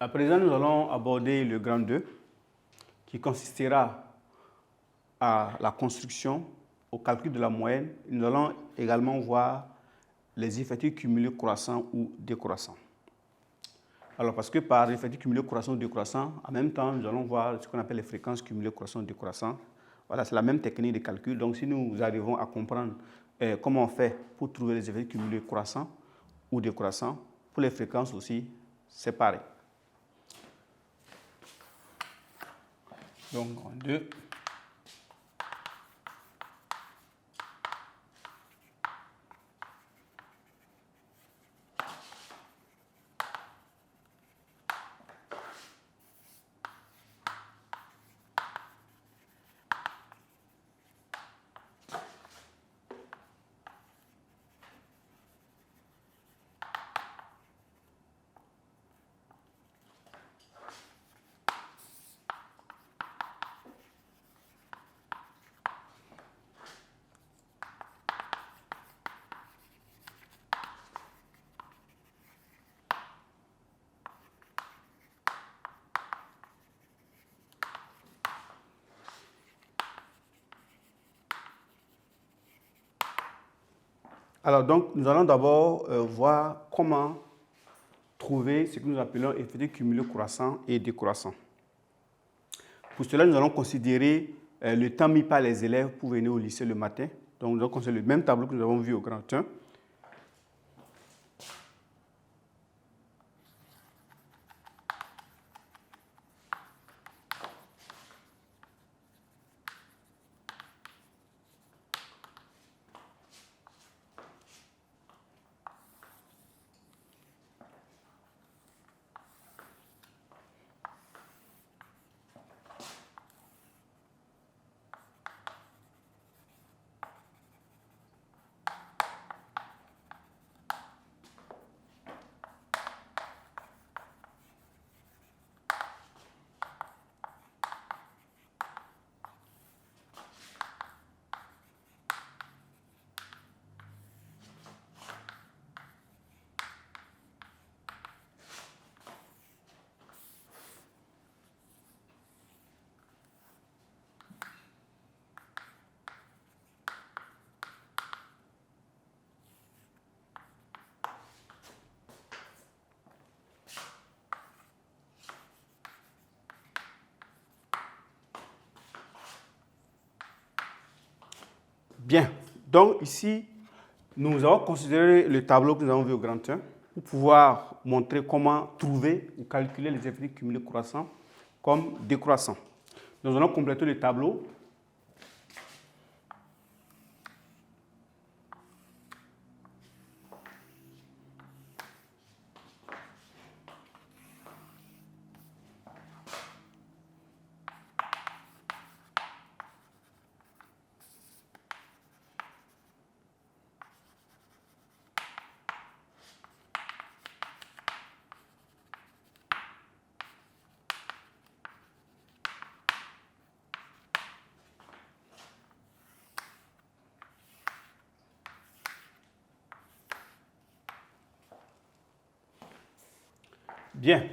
À présent, nous allons aborder le grand 2 qui consistera à la construction, au calcul de la moyenne. Nous allons également voir les effectifs cumulés croissants ou décroissants. Alors, parce que par effectifs cumulés croissants ou décroissants, en même temps, nous allons voir ce qu'on appelle les fréquences cumulées croissantes ou décroissantes. Voilà, c'est la même technique de calcul. Donc, si nous arrivons à comprendre comment on fait pour trouver les effectifs cumulés croissants ou décroissants, pour les fréquences aussi, c'est pareil. Donc, en 2. Alors, donc, nous allons d'abord voir comment trouver ce que nous appelons effectifs cumulés croissants et décroissants. Pour cela, nous allons considérer le temps mis par les élèves pour venir au lycée le matin. Donc, nous allons considérer le même tableau que nous avons vu au grand 1. Bien, donc ici, nous allons considérer le tableau que nous avons vu au grand 1 pour pouvoir montrer comment trouver ou calculer les effectifs cumulés croissants comme décroissants. Nous allons compléter le tableau. Bien.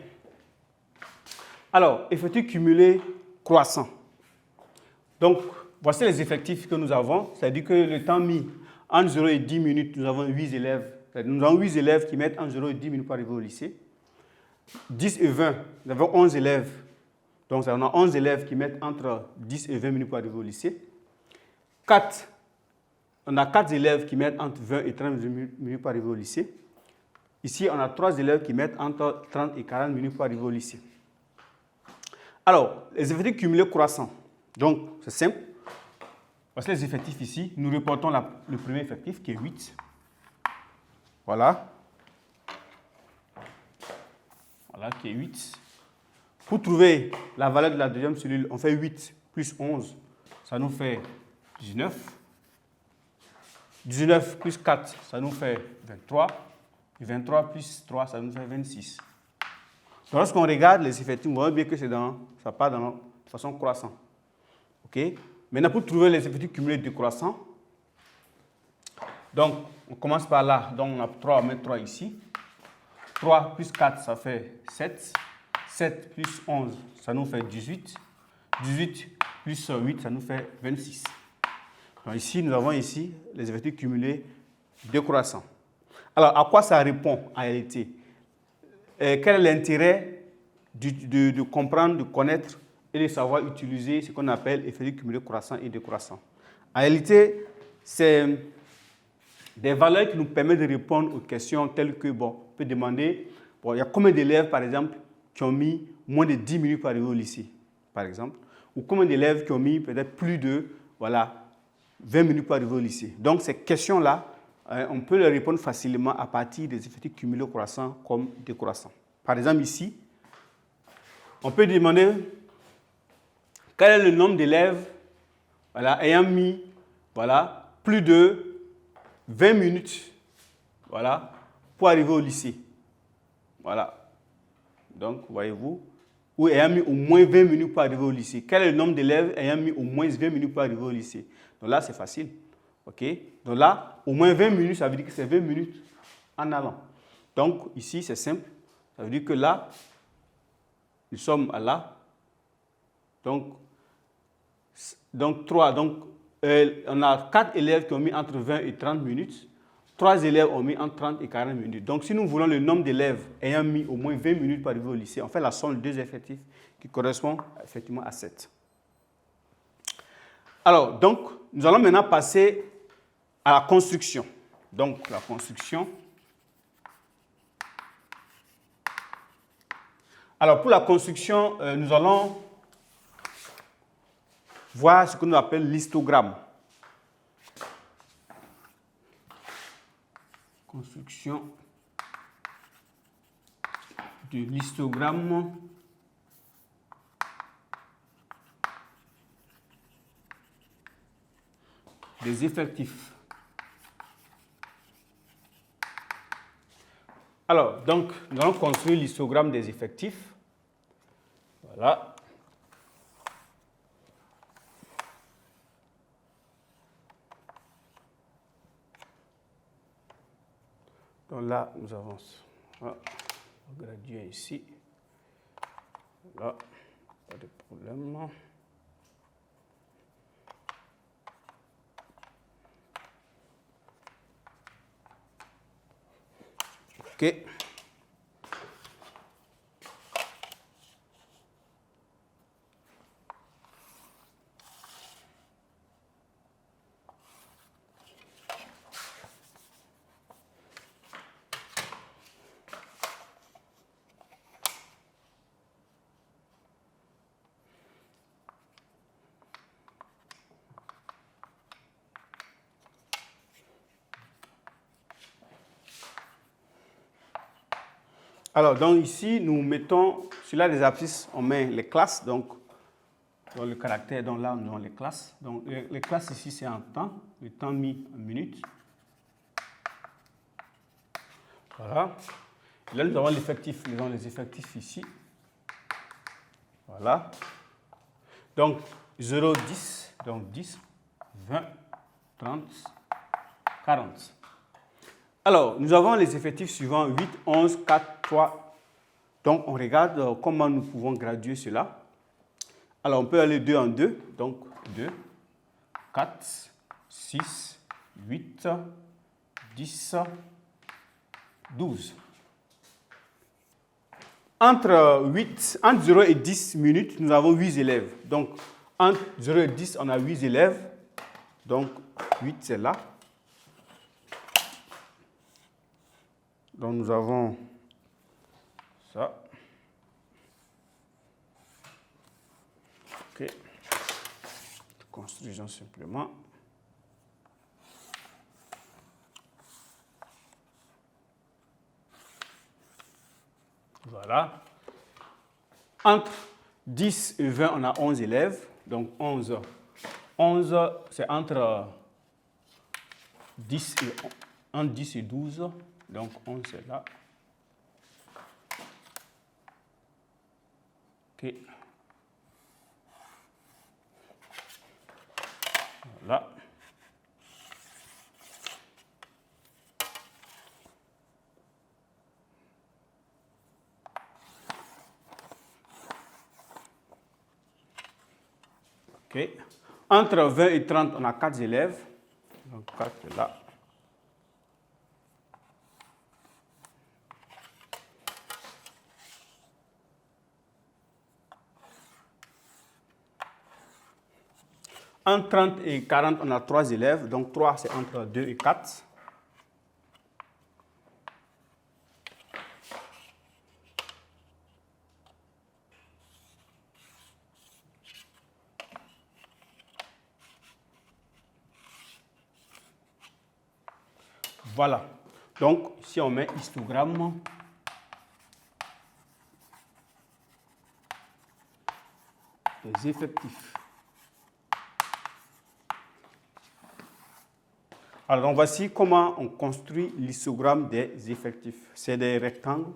Alors, effectifs cumulés croissants. Donc, voici les effectifs que nous avons. C'est-à-dire que le temps mis entre 0 et 10 minutes, nous avons 8 élèves. Nous avons 8 élèves qui mettent entre 0 et 10 minutes pour arriver au lycée. 10 et 20, nous avons 11 élèves. Donc, on a 11 élèves qui mettent entre 10 et 20 minutes pour arriver au lycée. 4, on a 4 élèves qui mettent entre 20 et 30 minutes pour arriver au lycée. Ici, on a 3 élèves qui mettent entre 30 et 40 minutes pour arriver au lycée. Alors, les effectifs cumulés croissants. Donc, c'est simple. Voici les effectifs ici. Nous reportons le premier effectif qui est 8. Voilà. Voilà, qui est 8. Pour trouver la valeur de la deuxième cellule, on fait 8 plus 11. Ça nous fait 19. 19 plus 4, ça nous fait 23. Et 23 plus 3, ça nous fait 26. Donc, lorsqu'on regarde les effectifs, on voit bien que ça part de façon croissante. OK? Maintenant, pour trouver les effectifs cumulés décroissants, donc on commence par là. Donc, on a 3, on met 3 ici. 3 plus 4, ça fait 7. 7 plus 11, ça nous fait 18. 18 plus 8, ça nous fait 26. Donc ici, nous avons ici les effectifs cumulés décroissants. Alors, à quoi ça répond en réalité? Quel est l'intérêt de comprendre, de connaître et de savoir utiliser ce qu'on appelle effectifs cumulés croissants et décroissants? En réalité, c'est des valeurs qui nous permettent de répondre aux questions telles que, bon, on peut demander, bon, il y a combien d'élèves, par exemple, qui ont mis moins de 10 minutes pour arriver au lycée, par exemple, ou combien d'élèves qui ont mis peut-être plus de, voilà, 20 minutes pour arriver au lycée. Donc, ces questions-là, on peut les répondre facilement à partir des effectifs cumulés croissants comme décroissants. Par exemple, ici, on peut demander quel est le nombre d'élèves, voilà, ayant mis, voilà, plus de 20 minutes, voilà, pour arriver au lycée. Voilà. Donc, voyez-vous, ou ayant mis au moins 20 minutes pour arriver au lycée. Quel est le nombre d'élèves ayant mis au moins 20 minutes pour arriver au lycée? Donc là, c'est facile. OK? Donc là, au moins 20 minutes, ça veut dire que c'est 20 minutes en allant. Donc, ici, c'est simple. Ça veut dire que là, nous sommes à là. Donc 3. Donc, on a 4 élèves qui ont mis entre 20 et 30 minutes. 3 élèves ont mis entre 30 et 40 minutes. Donc, si nous voulons le nombre d'élèves ayant mis au moins 20 minutes pour arriver au lycée, on fait la somme de deux effectifs qui correspond effectivement à 7. Alors, donc, nous allons maintenant passer à la construction. Donc, la construction. Alors, pour la construction, nous allons voir ce que nous appelons l'histogramme. Construction de l'histogramme des effectifs. Alors, donc, nous allons construire l'histogramme des effectifs. Voilà. Donc là, nous avons voilà, le gradué ici. Là, pas de problème. OK. Alors, donc ici, nous mettons, sur là des abscisses, on met les classes, donc dans le caractère, donc là, nous avons les classes. Donc, les classes ici, c'est en temps, le temps mis en minutes. Voilà. Et là, nous avons l'effectif, nous avons les effectifs ici. Voilà. Donc, 0, 10, donc 10, 20, 30, 40. Alors, nous avons les effectifs suivants, 8, 11, 4, 3. Donc, on regarde comment nous pouvons graduer cela. Alors, on peut aller 2 en 2. Donc, 2, 4, 6, 8, 10, 12. Entre 0 et 10 minutes, nous avons 8 élèves. Donc, entre 0 et 10, on a 8 élèves. Donc, 8, c'est là. Donc, nous avons ça. OK. Construisons simplement. Voilà. Entre 10 et 20, on a 11 élèves. Donc, 11. 11, c'est entre 10 et 12. Donc, 11, c'est là. OK. Voilà. OK. Entre 20 et 30, on a 4 élèves. Donc 4 là. Entre 30 et 40, on a 3 élèves. Donc 3, c'est entre 2 et 4. Voilà. Donc, si on met histogramme, des effectifs. Alors, donc, voici comment on construit l'histogramme des effectifs. C'est des rectangles.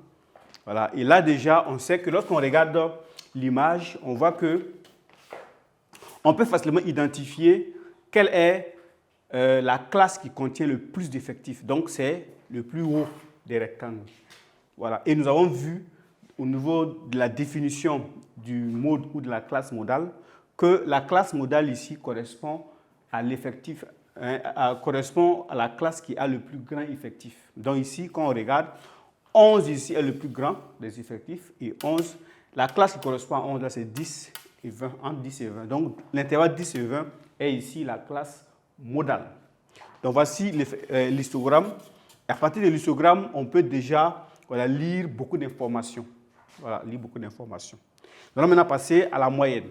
Voilà. Et là, déjà, on sait que lorsqu'on regarde l'image, on voit que on peut facilement identifier quelle est la classe qui contient le plus d'effectifs. Donc, c'est le plus haut des rectangles. Voilà. Et nous avons vu au niveau de la définition du mode ou de la classe modale que la classe modale ici correspond à l'effectif, correspond à la classe qui a le plus grand effectif. Donc ici, quand on regarde, 11 ici est le plus grand des effectifs et 11, la classe qui correspond à 11 là, c'est 10 et 20, entre 10 et 20. Donc l'intervalle 10 et 20 est ici la classe modale. Donc voici l'histogramme. À partir de l'histogramme, on peut déjà lire beaucoup d'informations. Voilà, lire beaucoup d'informations. Nous allons maintenant passer à la moyenne.